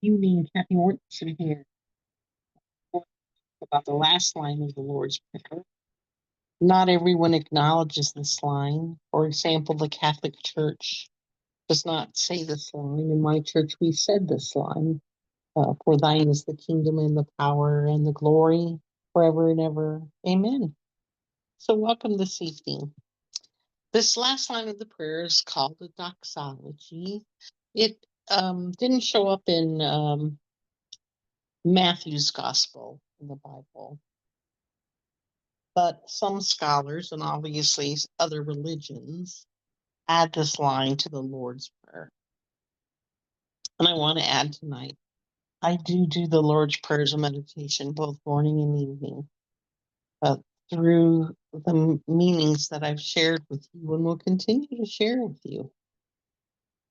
Evening, Kathy Mortensen here. About the last line of the Lord's Prayer. Not everyone acknowledges this line. For example, the Catholic Church does not say this line. In my church, we said this line. For thine is the kingdom and the power and the glory forever and ever. Amen. So welcome this evening. This last line of the prayer is called the doxology. It didn't show up in Matthew's gospel in the Bible. But some scholars, and obviously other religions, add this line to the Lord's Prayer. And I want to add tonight, I do the Lord's Prayer as a meditation, both morning and evening, through the meanings that I've shared with you and will continue to share with you.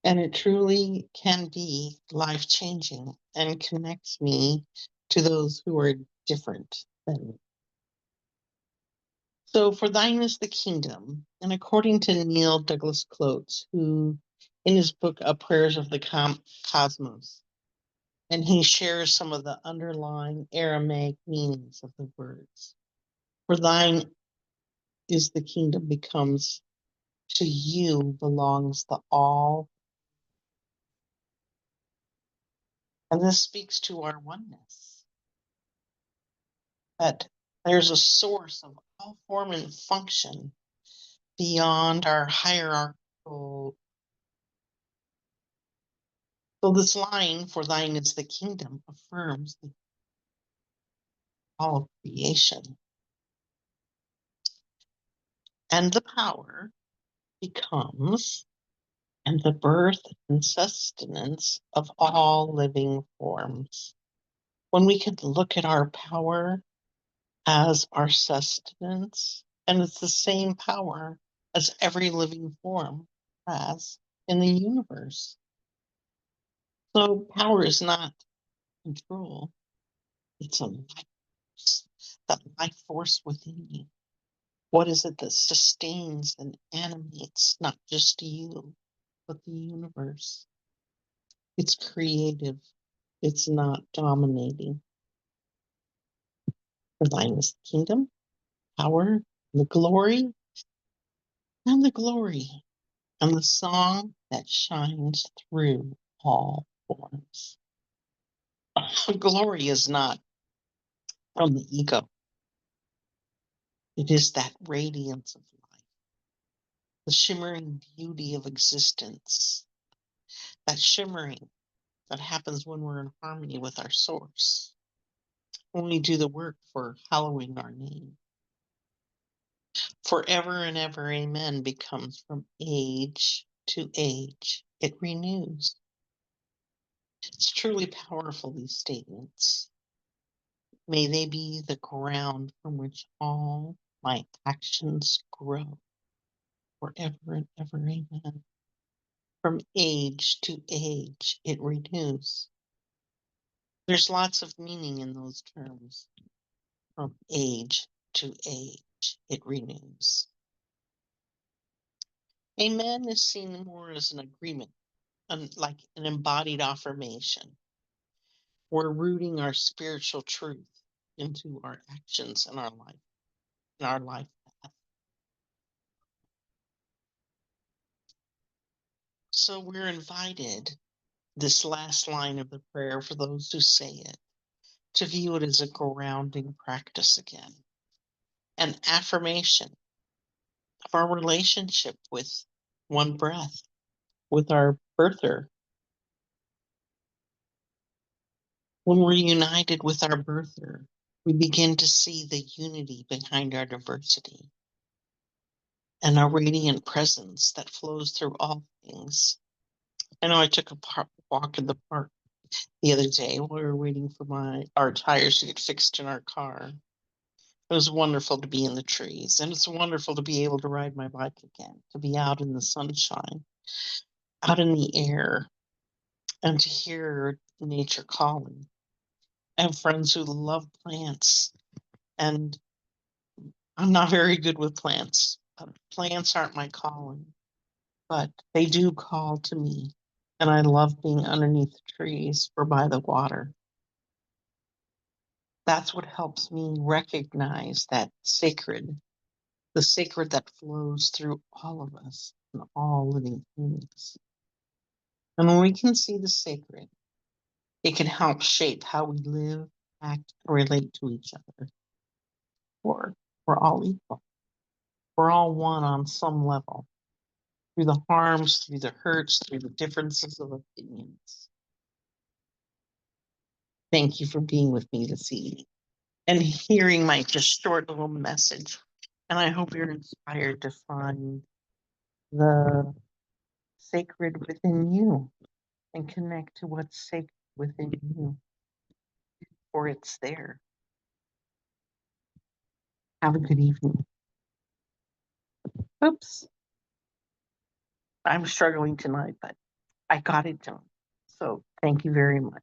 And it truly can be life-changing and connects me to those who are different than me. So, for thine is the kingdom, and according to Neil Douglas Clotes, who in his book Prayers of the Cosmos, and he shares some of the underlying Aramaic meanings of the words. For thine is the kingdom becomes, to you belongs the all. And this speaks to our oneness, that there's a source of all form and function beyond our hierarchical. So this line, for thine is the kingdom, affirms all of creation. And the power becomes, and the birth and sustenance of all living forms. When we could look at our power as our sustenance, and it's the same power as every living form has in the universe. So power is not control, it's a life force, that life force within you. What is it that sustains and animates not just you, but the universe? It's creative. It's not dominating. For thine is the kingdom, power, the glory, and the glory, and the song that shines through all forms. Glory is not from the ego. It is that radiance of life, the shimmering beauty of existence, that shimmering that happens when we're in harmony with our source, when we do the work for hallowing our name. Forever and ever, amen, becomes from age to age. It renews. It's truly powerful, these statements. May they be the ground from which all my actions grow. Forever and ever, amen. From age to age, it renews. There's lots of meaning in those terms. From age to age, it renews. Amen is seen more as an agreement, like an embodied affirmation. We're rooting our spiritual truth into our actions and our life path. So we're invited, this last line of the prayer, for those who say it, to view it as a grounding practice again, an affirmation of our relationship with one breath, with our birther. When we're united with our birther, we begin to see the unity behind our diversity and our radiant presence that flows through all things. I know I took a walk in the park the other day while we were waiting for our tires to get fixed in our car. It was wonderful to be in the trees, and it's wonderful to be able to ride my bike again, to be out in the sunshine, out in the air, and to hear nature calling. I have friends who love plants, and I'm not very good with plants. Plants aren't my calling, but they do call to me, And I love being underneath the trees or by the water. That's what helps me recognize that sacred, the sacred that flows through all of us and all living things. And when we can see the sacred, it can help shape how we live, act, and relate to each other. Or we're all equal. We're all one on some level, through the harms, through the hurts, through the differences of opinions. Thank you for being with me this evening and hearing my just short little message. And I hope you're inspired to find the sacred within you and connect to what's sacred within you, for it's there. Have a good evening. Oops. I'm struggling tonight, but I got it done. So thank you very much.